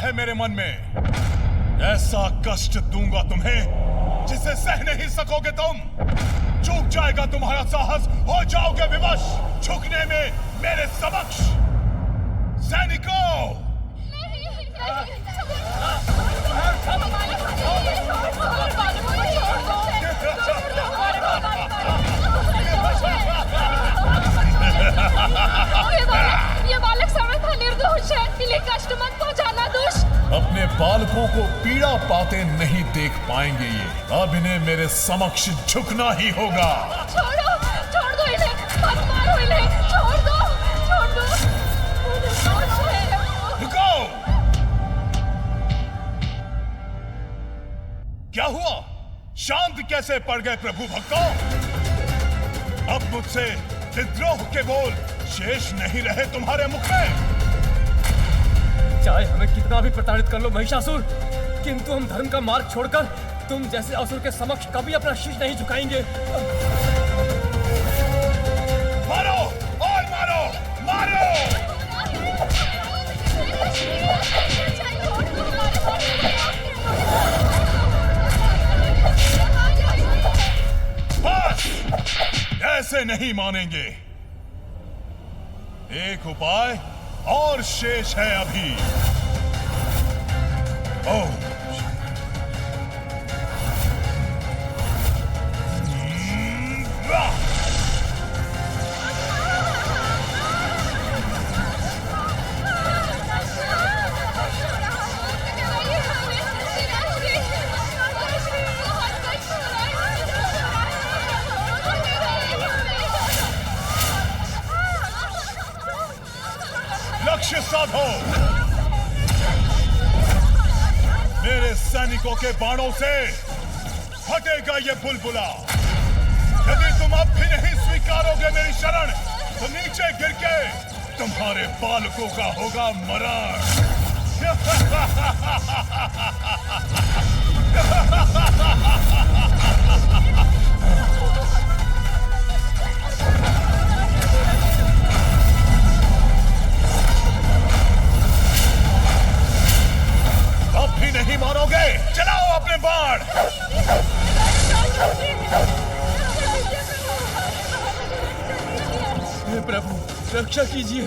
है मेरे मन में। ऐसा कष्ट दूंगा तुम्हें जिसे सह नहीं सकोगे तुम। चूक जाएगा तुम्हारा साहस, हो जाओगे विवश झुकने में मेरे समक्ष। सैनिकों, ये बालक समर्थ निर्दोष है, इन्हें कष्ट मत पहुंचाना दुष्ट। अपने बालकों को पीड़ा पाते नहीं देख पाएंगे ये। अब इन्हें मेरे समक्ष झुकना ही होगा। छोड़ो, छोड़ दो इन्हें, मत मारो इन्हें, छोड़ दो, छोड़ दो। रुको! क्या हुआ? शांत कैसे पड़ गए प्रभु भक्तों? अब मुझसे विद्रोह के बोल शेष नहीं रहे तुम्हारे मुख में। चाहे हमें कितना भी प्रताड़ित कर लो महिषासुर, किंतु हम धर्म का मार्ग छोड़कर तुम जैसे असुर के समक्ष कभी अपना शीश नहीं झुकाएंगे। मारो और मारो, मारो! बस, ऐसे नहीं मानेंगे। एक उपाय और शेष है अभी। ओह, लक्ष्य साधो। मेरे सैनिकों के बाणों से हटेगा ये बुलबुला। यदि तुम अब भी नहीं स्वीकारोगे मेरी शरण, तो नीचे गिर के तुम्हारे बालकों का होगा मरण। अब भी नहीं मारोगे? चलाओ अपने बाण। हे प्रभु, रक्षा कीजिए,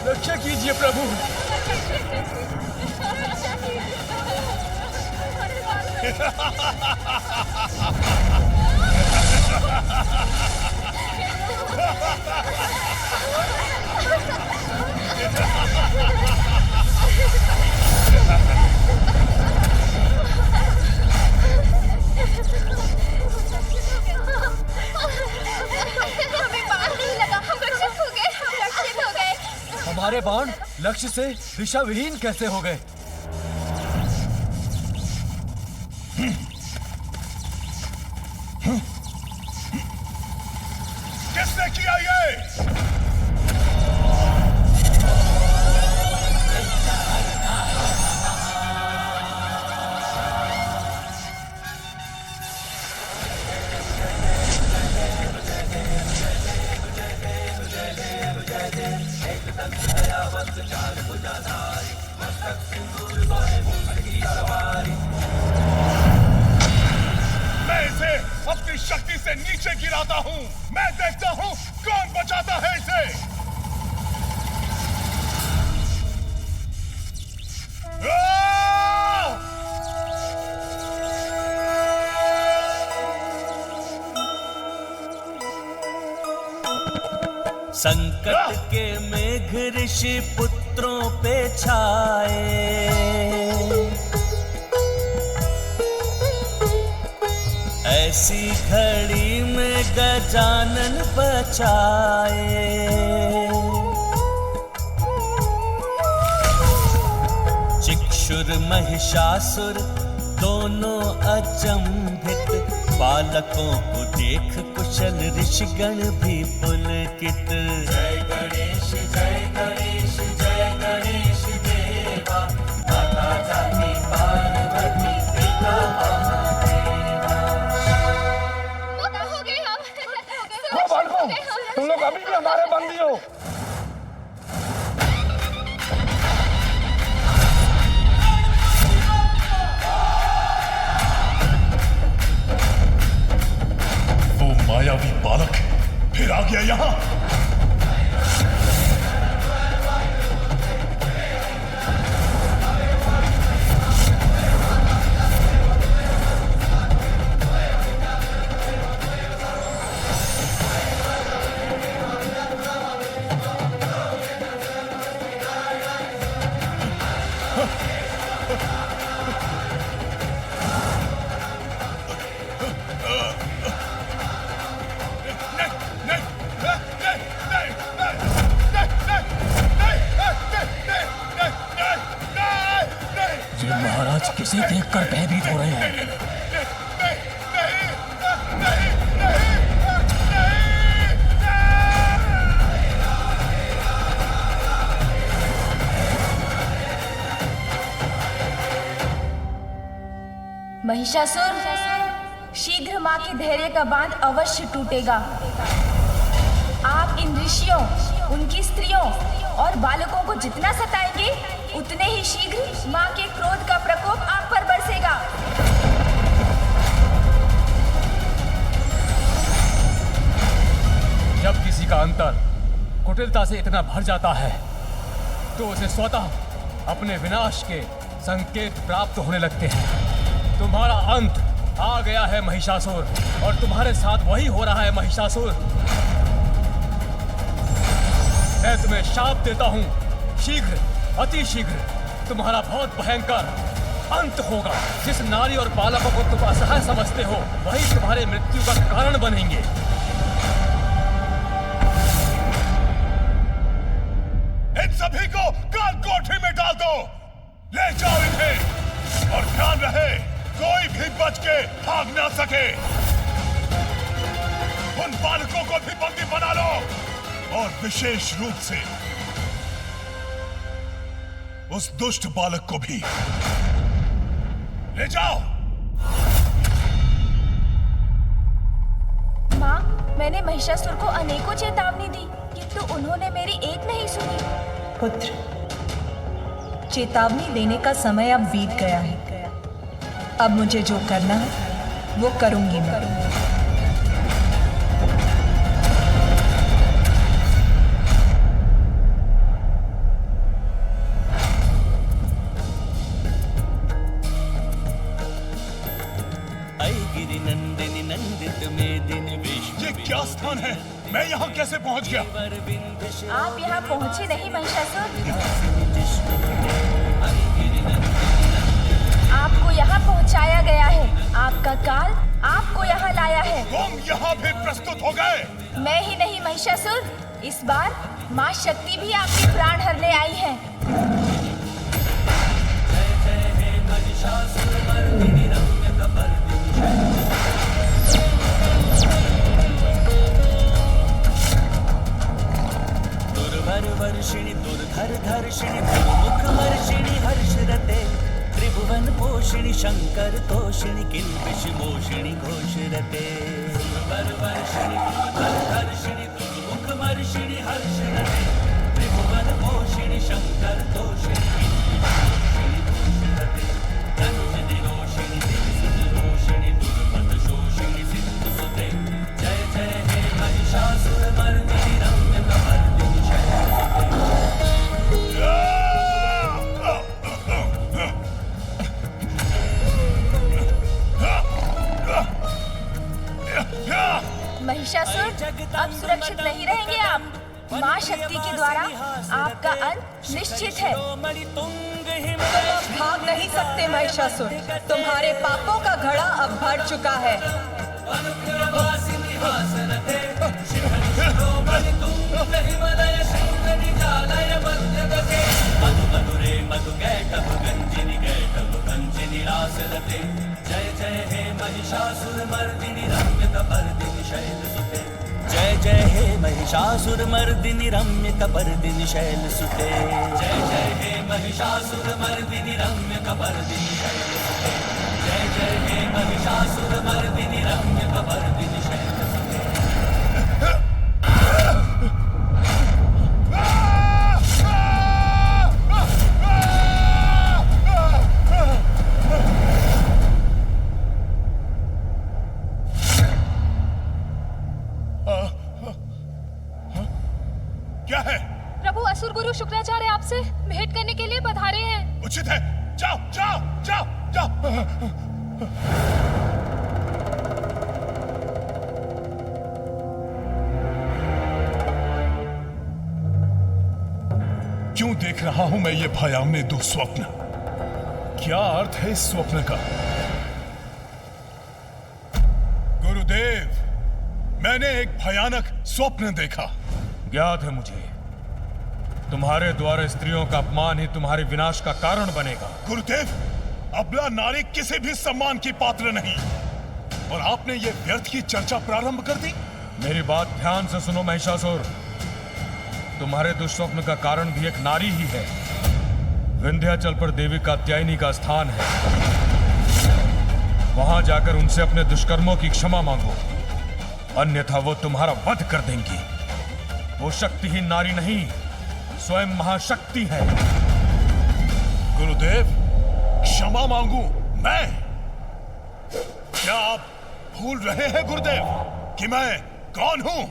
रक्षा कीजिए प्रभु। हमारे बाण लक्ष्य से दिशा विहीन कैसे हो गए? किसने किया ये? मैं इसे अपनी शक्ति से नीचे गिराता हूं। मैं देखता हूं कौन बचाता है इसे। संकट के मेघ ऋषि पुत्रों पे छाए, ऐसी घड़ी में गजानन बचाए। चिक्षुर महिषासुर दोनों अचंभित, बालकों को देख कुशल ऋषिगण भी पुलकित। जय गणेश जय गणेश जय गणेश देवा, माता जाति पार्वती पिता महादेवा। हो गए हम। वो बालकों, तुम लोग अभी भी हमारे बंदी हो। मायावी बालक फिर आ गया यहां। महाराज किसे देखकर भयभीत हो रहे हैं? महिषासुर, शीघ्र माँ के धैर्य का बांध अवश्य टूटेगा। आप इन ऋषियों, उनकी स्त्रियों और बालकों को जितना सताएंगे, उतने ही शीघ्र माँ के क्रोध का प्रकोप आप पर बरसेगा। जब किसी का अंतर कुटिलता से इतना भर जाता है, तो उसे स्वतः अपने विनाश के संकेत प्राप्त होने लगते हैं। तुम्हारा अंत आ गया है महिषासुर, और तुम्हारे साथ वही हो रहा है महिषासुर। मैं तुम्हें शाप देता हूँ, शीघ्र, अति शीघ्र तुम्हारा बहुत भयंकर अंत होगा। जिस नारी और बालकों को तुम असहाय समझते हो, वही तुम्हारे मृत्यु का कारण बनेंगे। इन सभी को काल कोठरी में डाल दो। ले जाओ इन्हें, और ध्यान रहे कोई भी बच के भाग ना सके। उन बालकों को भी बंदी बना लो, और विशेष रूप से उस दुष्ट बालक को भी ले जाओ। माँ, मैंने महिषासुर को अनेकों चेतावनी दी, किंतु उन्होंने मेरी एक नहीं सुनी। पुत्र, चेतावनी देने का समय अब बीत गया है। अब मुझे जो करना है वो करूंगी मैं। ये क्या स्थान है? मैं यहाँ कैसे पहुँच गया? आप यहाँ पहुँचे नहीं महिषासुर। आपको यहाँ पहुँचाया गया है। आपका काल आपको यहाँ लाया है। तुम यहाँ भी प्रस्तुत हो गए? मैं ही नहीं महिषासुर, इस बार माँ शक्ति भी आपके प्राण हरने आई है। वर्षिणी दुर्धर धर्षिणी दुर्मुख वर्षिणी हर्षरते त्रिभुवन पोषिणी शंकर तोषिणी किल्बिष मोषिणी घोषरते। वर्षिणी दुर्धर धर्षिणी दुर्मुख वर्षिणी हर्षरते त्रिभुवन पोषिणी शंकर तोषिणी किल्बिष मोषिणी घोषरते। धनुषिणी रोषिणी दिव्यसुत रोषिणी दुर्मत शोषिणी सिंधु सुते। जय जय हे महिषासुर मर्दिनी रम्य कमर्दिनी शैलसुते। महिषासुर, अब सुरक्षित नहीं रहेंगे आप। माँ शक्ति के द्वारा आपका अंत निश्चित है। तुम अब भाग नहीं सकते महिषासुर, तुम्हारे पापों का घड़ा अब भर चुका है। जय जय हे महिषासुर मर्दिनी रम्य कपर्दिनी शैलसुते। जय जय हे महिषासुर मर्दिनी रम्य कपर्दिनी शैलसुते। जय जय हे महिषासुर मर्दिनी रम्य कपर्दिनी शैलसुते। जय जय हे महिषासुर मर्दिनी रम्य कपर्दिनी शैलसुते। क्या है? प्रभु असुर गुरु शुक्राचार्य आपसे भेंट करने के लिए पधारे हैं। उचित है, जाओ जाओ जाओ जाओ। क्यों देख रहा हूं मैं ये भयावने दुस्वप्न? क्या अर्थ है इस स्वप्न का? गुरुदेव, मैंने एक भयानक स्वप्न देखा। ज्ञात है मुझे, तुम्हारे द्वारा स्त्रियों का अपमान ही तुम्हारे विनाश का कारण बनेगा। गुरुदेव, अबला नारी किसी भी सम्मान की पात्र नहीं, और आपने ये व्यर्थ की चर्चा प्रारंभ कर दी। मेरी बात ध्यान से सुनो महिषासुर, तुम्हारे दुष्स्वप्न का कारण भी एक नारी ही है। विंध्याचल पर देवी कात्यायनी का स्थान है, वहां जाकर उनसे अपने दुष्कर्मों की क्षमा मांगो, अन्यथा वो तुम्हारा वध कर देंगी। वो शक्तिहीन नारी नहीं, स्वयं महाशक्ति है। गुरुदेव, क्षमा मांगू मैं? क्या आप भूल रहे हैं गुरुदेव कि मैं कौन हूं?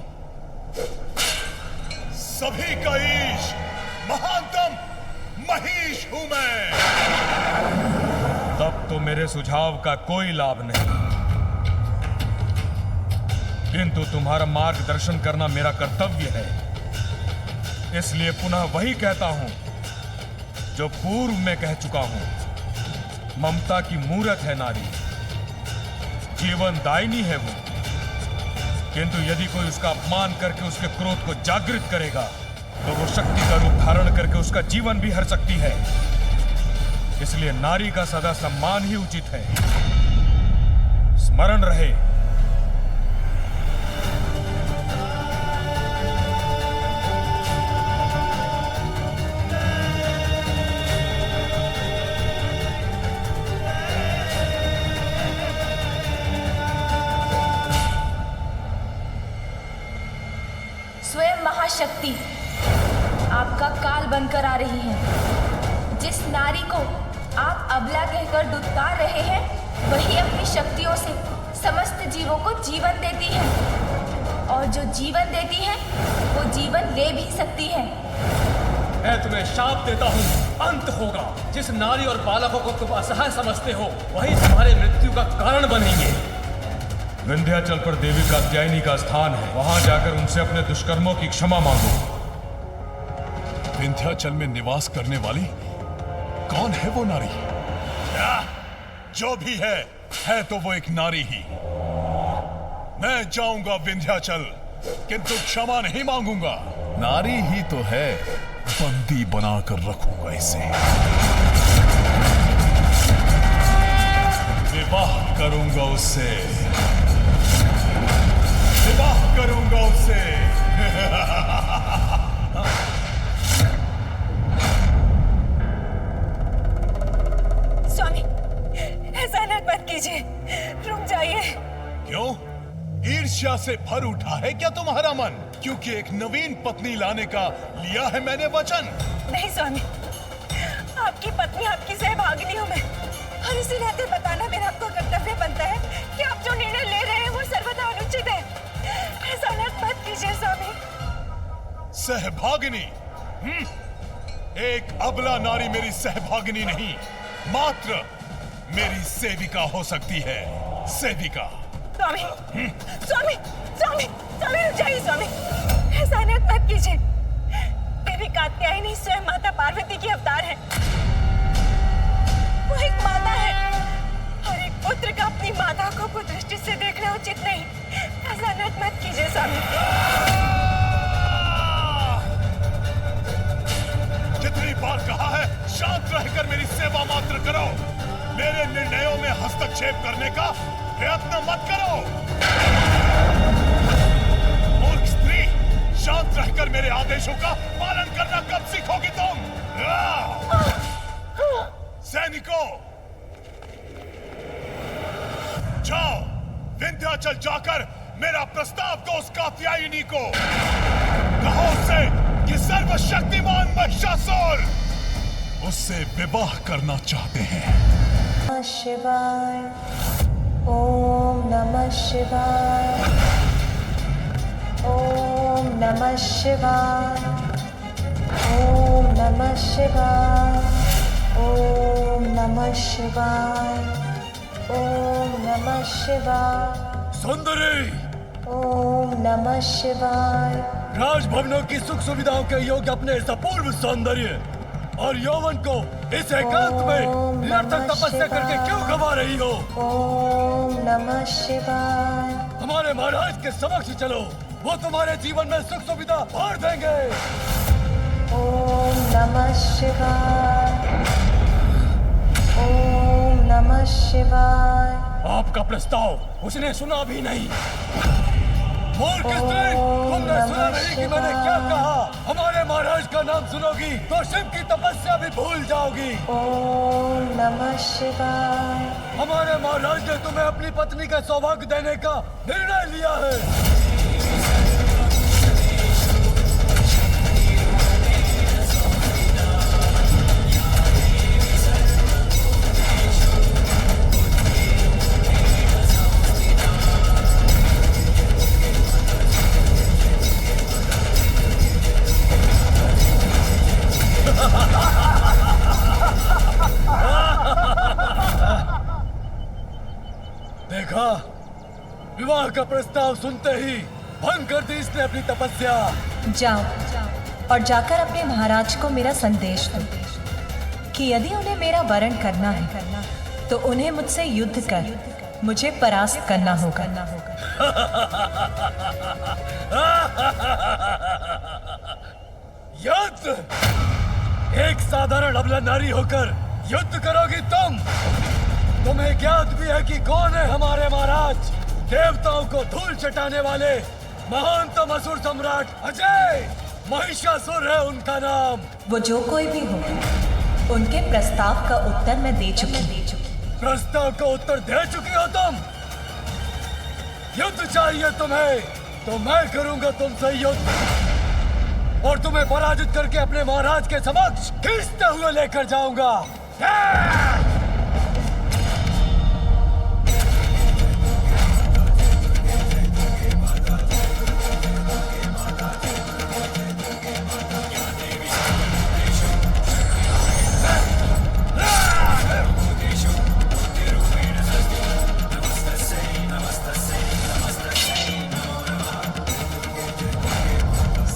सभी का ईश, महानतम महिष हूं मैं। तब तो मेरे सुझाव का कोई लाभ नहीं, किंतु तुम्हारा मार्गदर्शन करना मेरा कर्तव्य है। इसलिए पुनः वही कहता हूं जो पूर्व में कह चुका हूं। ममता की मूरत है नारी, जीवन दायिनी है वो, किंतु यदि कोई उसका अपमान करके उसके क्रोध को जागृत करेगा तो वो शक्ति का रूप धारण करके उसका जीवन भी हर सकती है। इसलिए नारी का सदा सम्मान ही उचित है। स्मरण रहे। स्वयं महाशक्ति आपका काल बनकर आ रही है। जिस नारी को आप अबला कहकर दुत्कार रहे हैं, वही अपनी शक्तियों से समस्त जीवों को जीवन देती है, और जो जीवन देती है वो जीवन ले भी सकती है। मैं तुम्हें शाप देता हूँ, अंत होगा। जिस नारी और बालकों को तुम असहाय समझते हो, वही तुम्हारे मृत्यु का कारण बनेंगे। विंध्याचल पर देवी कात्यायनी का स्थान है, वहां जाकर उनसे अपने दुष्कर्मों की क्षमा मांगो। विंध्याचल में निवास करने वाली कौन है वो नारी? जो भी है तो वो एक नारी ही। मैं जाऊंगा विंध्याचल, किंतु क्षमा नहीं मांगूंगा। नारी ही तो है, बंदी बनाकर रखूंगा इसे। विवाह करूंगा उससे, विवाह करूंगा उससे। स्वामी, ऐसा मत कीजिए, रुक जाइए। क्यों? ईर्ष्या से भर उठा है क्या तुम्हारा मन? क्योंकि एक नवीन पत्नी लाने का लिया है मैंने वचन। नहीं स्वामी, आपकी पत्नी, आपकी सहभागिनी हूँ मैं, और इसी नाते बताना मेरा आपको कर्तव्य बनता है कि आप जो निर्णय ले रहे हैं वो सर्वथा अनुचित है। ऐसा मत कीजिए स्वामी। सहभागिनी? एक अबला नारी मेरी सहभागिनी नहीं, मात्र मेरी सेविका हो सकती है। सेविका। स्वामी, स्वामी, स्वामी, स्वामी रुक जाइए स्वामी, ऐसा मत कीजिए। देवी कात्यायनी स्वयं माता पार्वती की अवतार है। वो एक माता है, और एक पुत्र का अपनी माता को कुदृष्टि से देखना उचित नहीं। ऐसा मत कीजिए स्वामी। जितनी बार कहा है, शांत रहकर मेरी सेवा मात्र करो। मेरे निर्णयों में हस्तक्षेप करने का प्रयत्न मत करो। मूर्ख स्त्री, शांत रहकर मेरे आदेशों का पालन करना कब सीखोगी तुम? सैनिकों, जाओ विंध्याचल जाकर मेरा प्रस्ताव दो उस कात्यायनी को। कहो उससे कि सर्वशक्तिमान महिषासुर उससे विवाह करना चाहते हैं। नमः शिवाय, ओम नमः शिवाय, ओम नमः शिवाय। ओम नमः शिवाय, ओम नमः शिवाय, ओम नमः शिवाय, सुंदरी, ओम नमः शिवाय। राजभवनों की सुख सुविधाओं के योग्य अपने इस अपूर्व सौंदर्य और यौवन को इस एकांत में निरंतर तपस्या करके क्यों गवा रही हो? ओम नमः शिवाय, हमारे महाराज के समक्ष चलो, वो तुम्हारे जीवन में सुख सुविधा भर देंगे। ओम नमः शिवाय, ओम नमः शिवाय। आपका प्रस्ताव उसने सुना भी नहीं। मूर्ख स्त्री, तुमने सुना नहीं कि मैंने क्या कहा? हमारे महाराज का नाम सुनोगी तो शिव की तपस्या भी भूल जाओगी। ओम नमः शिवाय, हमारे महाराज ने तुम्हें अपनी पत्नी का सौभाग्य देने का निर्णय लिया है। देखा, विवाह का प्रस्ताव सुनते ही भंग कर दी इसने अपनी तपस्या। जाओ और जाकर अपने महाराज को मेरा संदेश दो कि यदि उन्हें मेरा वरण करना है तो उन्हें मुझसे युद्ध कर मुझे परास्त करना होगा। युद्ध? एक साधारण अबला नारी होकर युद्ध करोगी तुम? तुम्हें ज्ञात भी है कि कौन है हमारे महाराज? देवताओं को धूल चटाने वाले महानतम असुर सम्राट अजय महिषासुर है उनका नाम। वो जो कोई भी हो, उनके प्रस्ताव का उत्तर मैं दे चुकी। प्रस्ताव का उत्तर दे चुकी हो तुम? युद्ध चाहिए तुम्हें तो मैं करूंगा तुमसे युद्ध और तुम्हें पराजित करके अपने महाराज के समक्ष खींचते हुए लेकर जाऊंगा।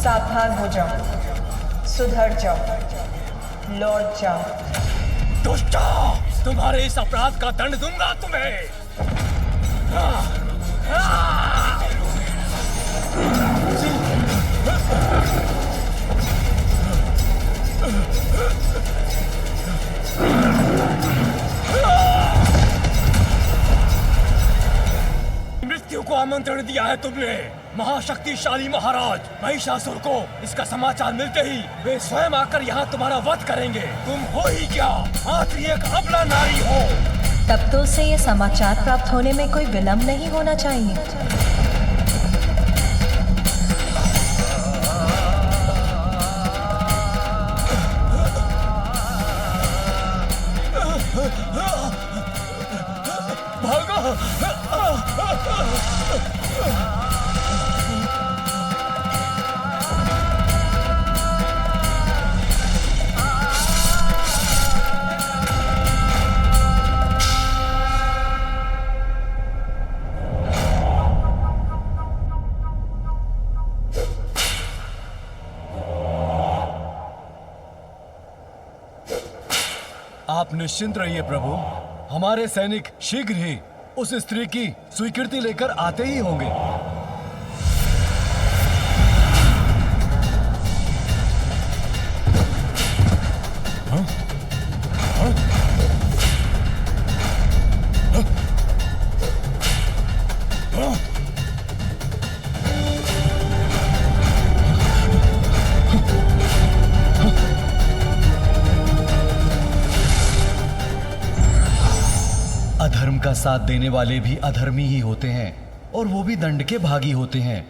सावधान हो जाओ, सुधर जाओ, लौट जाओ। दुष्टा, तुम्हारे इस अपराध का दंड दूंगा तुम्हें। मृत्यु को आमंत्रण दिया है तुमने। महाशक्तिशाली महाराज महिषासुर को इसका समाचार मिलते ही वे स्वयं आकर यहाँ तुम्हारा वध करेंगे। तुम हो ही क्या, मात्र एक अबला नारी हो। तब तो उसे ये समाचार प्राप्त होने में कोई विलंब नहीं होना चाहिए। आप निश्चिंत रहिए प्रभु, हमारे सैनिक शीघ्र ही उस स्त्री की स्वीकृति लेकर आते ही होंगे। अधर्म का साथ देने वाले भी अधर्मी ही होते हैं और वो भी दंड के भागी होते हैं।